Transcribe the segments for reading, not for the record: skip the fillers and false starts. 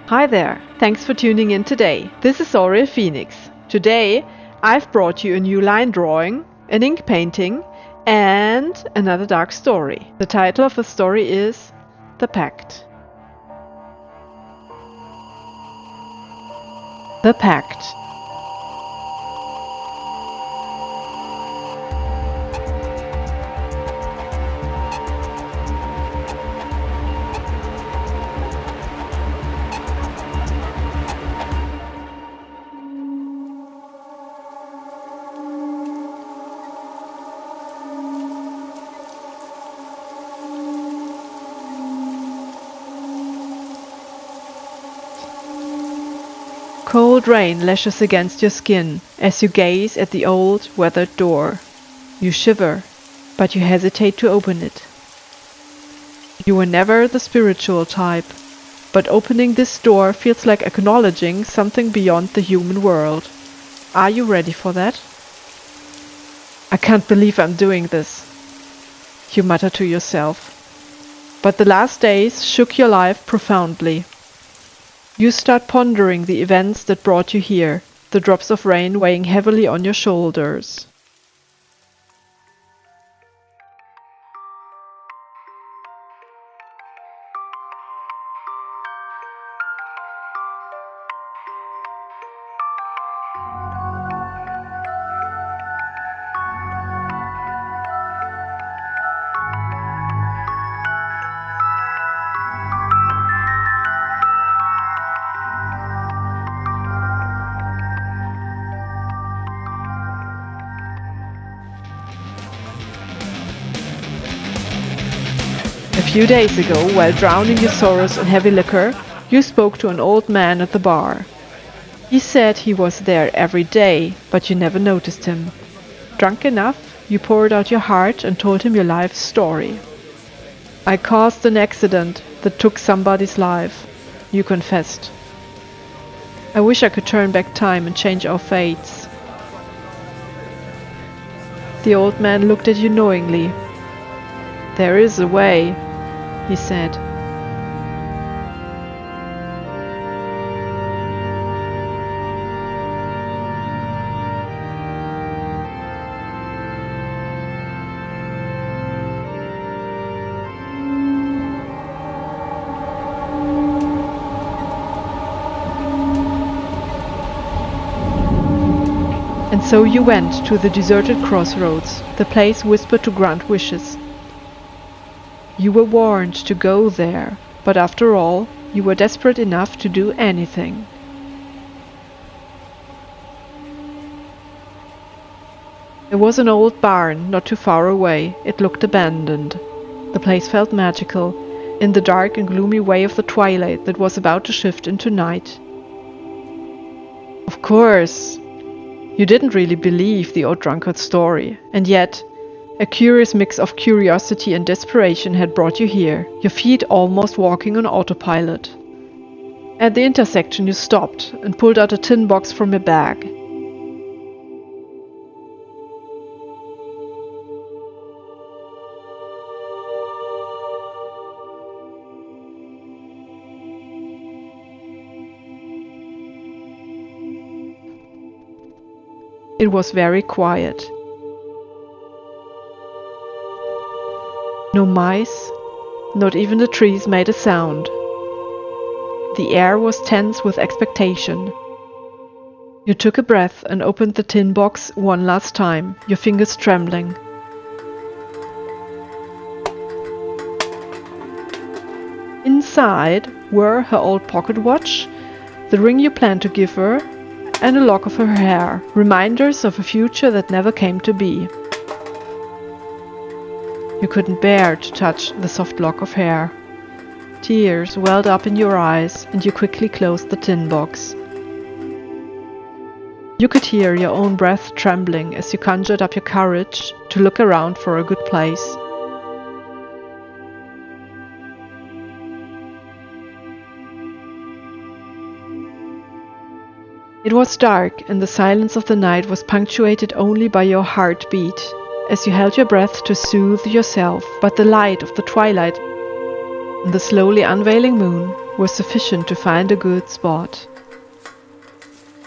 Hi there, thanks for tuning in today. This is Oriel Phoenix. Today I've brought you a new line drawing, an ink painting, and another dark story. The title of the story is The Pact. The Pact. Cold rain lashes against your skin as you gaze at the old, weathered door. You shiver, but you hesitate to open it. You were never the spiritual type, but opening this door feels like acknowledging something beyond the human world. Are you ready for that? I can't believe I'm doing this, you mutter to yourself. But the last days shook your life profoundly. You start pondering the events that brought you here, the drops of rain weighing heavily on your shoulders. A few days ago, while drowning your sorrows in heavy liquor, you spoke to an old man at the bar. He said he was there every day, but you never noticed him. Drunk enough, you poured out your heart and told him your life's story. I caused an accident that took somebody's life, you confessed. I wish I could turn back time and change our fates. The old man looked at you knowingly. There is a way, he said. And so you went to the deserted crossroads, the place whispered to grant wishes. You were warned to go there, but after all, you were desperate enough to do anything. There was an old barn not too far away. It looked abandoned. The place felt magical, in the dark and gloomy way of the twilight that was about to shift into night. Of course, you didn't really believe the old drunkard's story, and yet, a curious mix of curiosity and desperation had brought you here, your feet almost walking on autopilot. At the intersection you stopped and pulled out a tin box from your bag. It was very quiet. No mice, not even the trees made a sound. The air was tense with expectation. You took a breath and opened the tin box one last time, your fingers trembling. Inside were her old pocket watch, the ring you planned to give her, and a lock of her hair, reminders of a future that never came to be. You couldn't bear to touch the soft lock of hair. Tears welled up in your eyes, and you quickly closed the tin box. You could hear your own breath trembling as you conjured up your courage to look around for a good place. It was dark, and the silence of the night was punctuated only by your heartbeat, as you held your breath to soothe yourself, but the light of the twilight and the slowly unveiling moon was sufficient to find a good spot.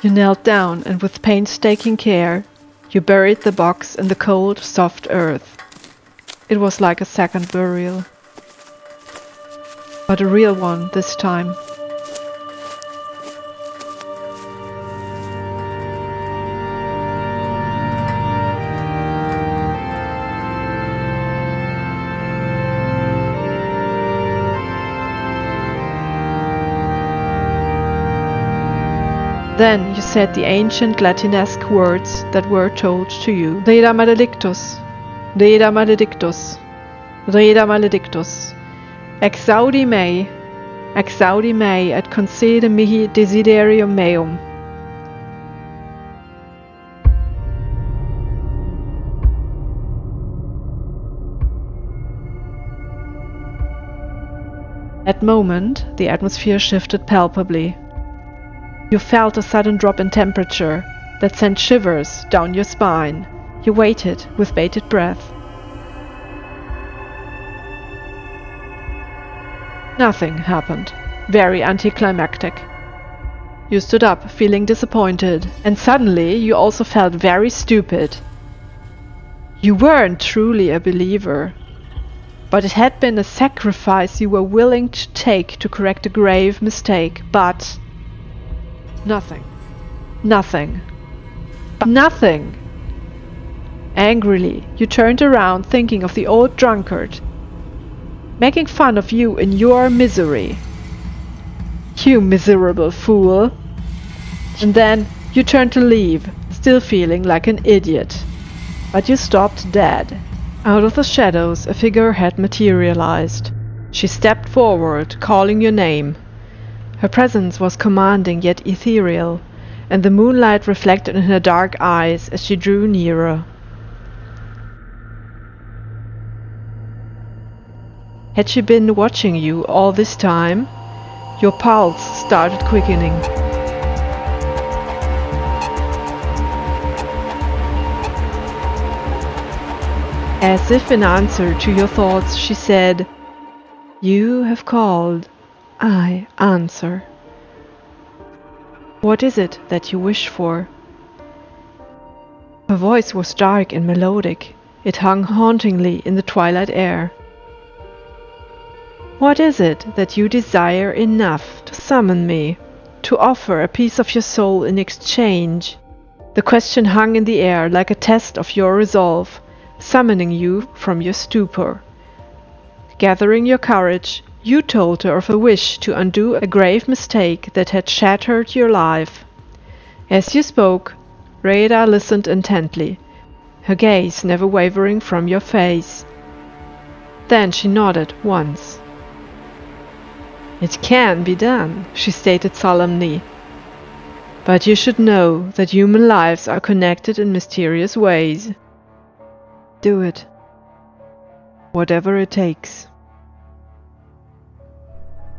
You knelt down and with painstaking care, you buried the box in the cold, soft earth. It was like a second burial. But a real one this time. Then you said the ancient Latinesque words that were told to you. Reda maledictus, Reda maledictus, Reda maledictus. Exaudi me et concede mihi desiderium meum. At that moment, the atmosphere shifted palpably. You felt a sudden drop in temperature that sent shivers down your spine. You waited with bated breath. Nothing happened. Very anticlimactic. You stood up, feeling disappointed, and suddenly you also felt very stupid. You weren't truly a believer, but it had been a sacrifice you were willing to take to correct a grave mistake, but nothing. Nothing. Nothing! Angrily, you turned around thinking of the old drunkard, making fun of you in your misery. You miserable fool! And then you turned to leave, still feeling like an idiot. But you stopped dead. Out of the shadows, a figure had materialized. She stepped forward, calling your name. Her presence was commanding yet ethereal, and the moonlight reflected in her dark eyes as she drew nearer. Had she been watching you all this time? Your pulse started quickening. As if in answer to your thoughts, she said, "You have called. I answer. What is it that you wish for?" Her voice was dark and melodic. It hung hauntingly in the twilight air. What is it that you desire enough to summon me, to offer a piece of your soul in exchange? The question hung in the air like a test of your resolve, summoning you from your stupor. Gathering your courage, you told her of a wish to undo a grave mistake that had shattered your life. As you spoke, Reda listened intently, her gaze never wavering from your face. Then she nodded once. "It can be done," she stated solemnly. "But you should know that human lives are connected in mysterious ways. Do it. Whatever it takes."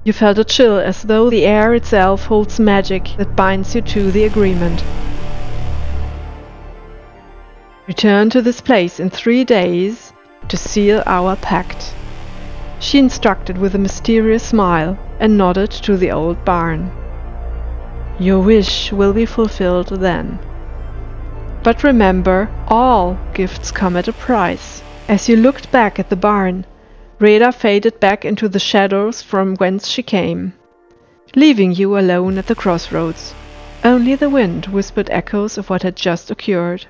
You felt a chill as though the air itself holds magic that binds you to the agreement. "Return to this place in 3 days to seal our pact," she instructed with a mysterious smile and nodded to the old barn. "Your wish will be fulfilled then. But remember, all gifts come at a price." As you looked back at the barn, Reda faded back into the shadows from whence she came, leaving you alone at the crossroads. Only the wind whispered echoes of what had just occurred.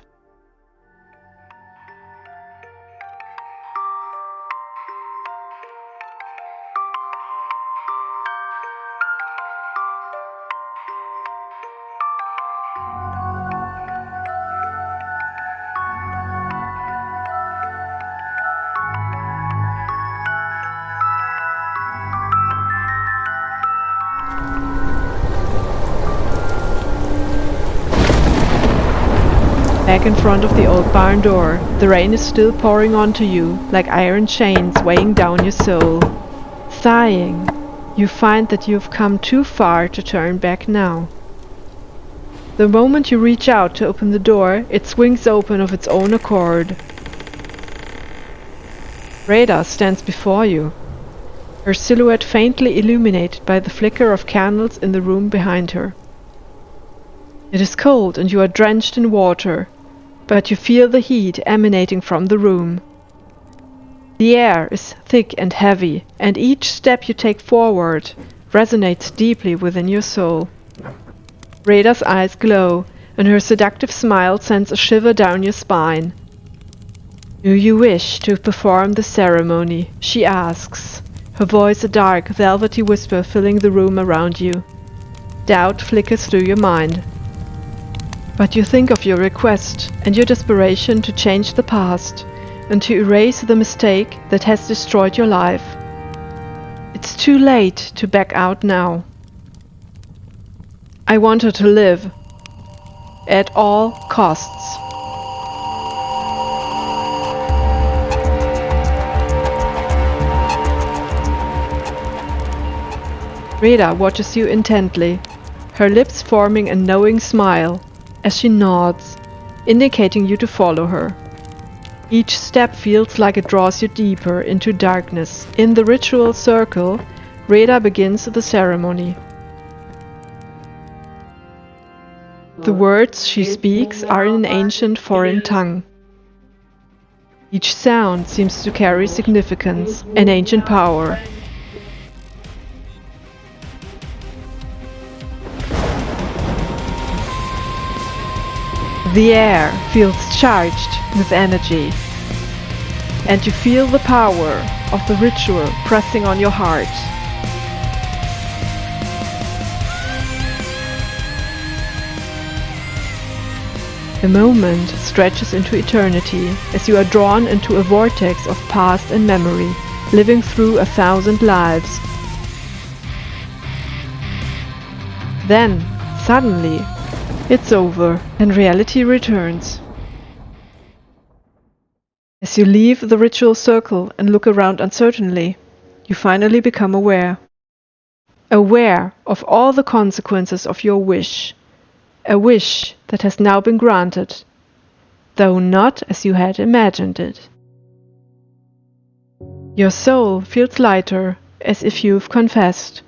Back in front of the old barn door, the rain is still pouring onto you, like iron chains weighing down your soul. Sighing, you find that you have come too far to turn back now. The moment you reach out to open the door, it swings open of its own accord. Reda stands before you. her silhouette faintly illuminated by the flicker of candles in the room behind her. It is cold and you are drenched in water, but you feel the heat emanating from the room. The air is thick and heavy, and each step you take forward resonates deeply within your soul. Rada's eyes glow, and her seductive smile sends a shiver down your spine. "Do you wish to perform the ceremony?" she asks, her voice a dark, velvety whisper filling the room around you. Doubt flickers through your mind. But you think of your request and your desperation to change the past and to erase the mistake that has destroyed your life. It's too late to back out now. I want her to live, at all costs. Rada watches you intently, her lips forming a knowing smile as she nods, indicating you to follow her. Each step feels like it draws you deeper into darkness. In the ritual circle, Rada begins the ceremony. The words she speaks are in an ancient foreign tongue. Each sound seems to carry significance and ancient power. The air feels charged with energy, and you feel the power of the ritual pressing on your heart. The moment stretches into eternity as you are drawn into a vortex of past and memory, living through 1,000 lives. Then, suddenly, it's over and reality returns. As you leave the ritual circle and look around uncertainly, you finally become aware. Aware of all the consequences of your wish. A wish that has now been granted, though not as you had imagined it. Your soul feels lighter, as if you've confessed,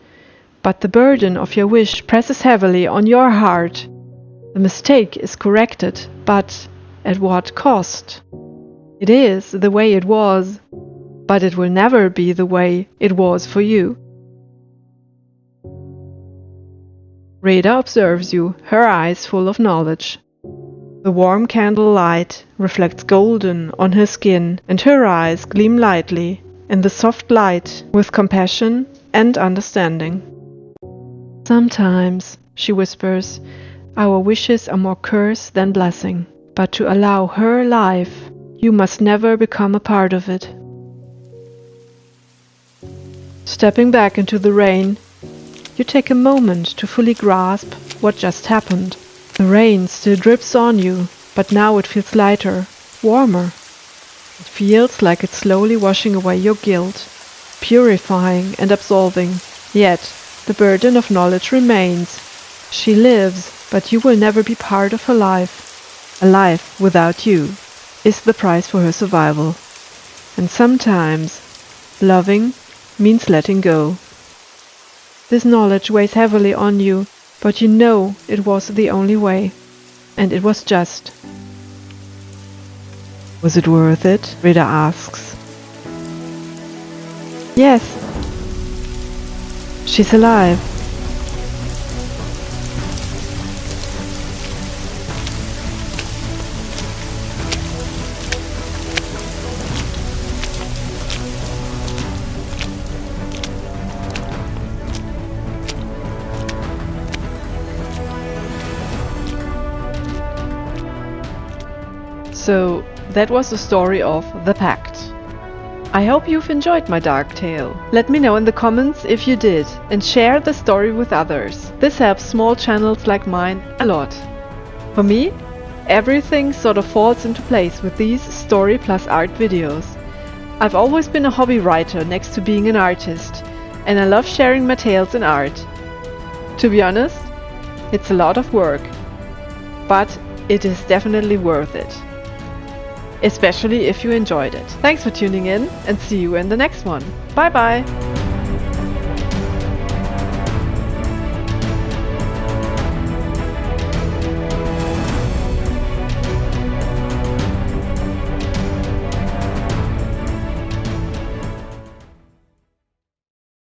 but the burden of your wish presses heavily on your heart. The mistake is corrected, but at what cost? It is the way it was, but it will never be the way it was for you. Rada observes you, her eyes full of knowledge. The warm candle light reflects golden on her skin, and her eyes gleam lightly in the soft light with compassion and understanding. Sometimes, she whispers, our wishes are more curse than blessing, but to allow her life, you must never become a part of it. Stepping back into the rain, you take a moment to fully grasp what just happened. The rain still drips on you, but now it feels lighter, warmer. It feels like it's slowly washing away your guilt, purifying and absolving. Yet, the burden of knowledge remains. She lives, but you will never be part of her life. A life without you is the price for her survival. And sometimes, loving means letting go. This knowledge weighs heavily on you, but you know it was the only way, and it was just. Was it worth it? Rada asks. Yes. She's alive. So, that was the story of The Pact. I hope you've enjoyed my dark tale. Let me know in the comments if you did, and share the story with others. This helps small channels like mine a lot. For me, everything sort of falls into place with these story plus art videos. I've always been a hobby writer next to being an artist, and I love sharing my tales in art. To be honest, it's a lot of work, but it is definitely worth it. Especially if you enjoyed it. Thanks for tuning in, and see you in the next one. Bye bye!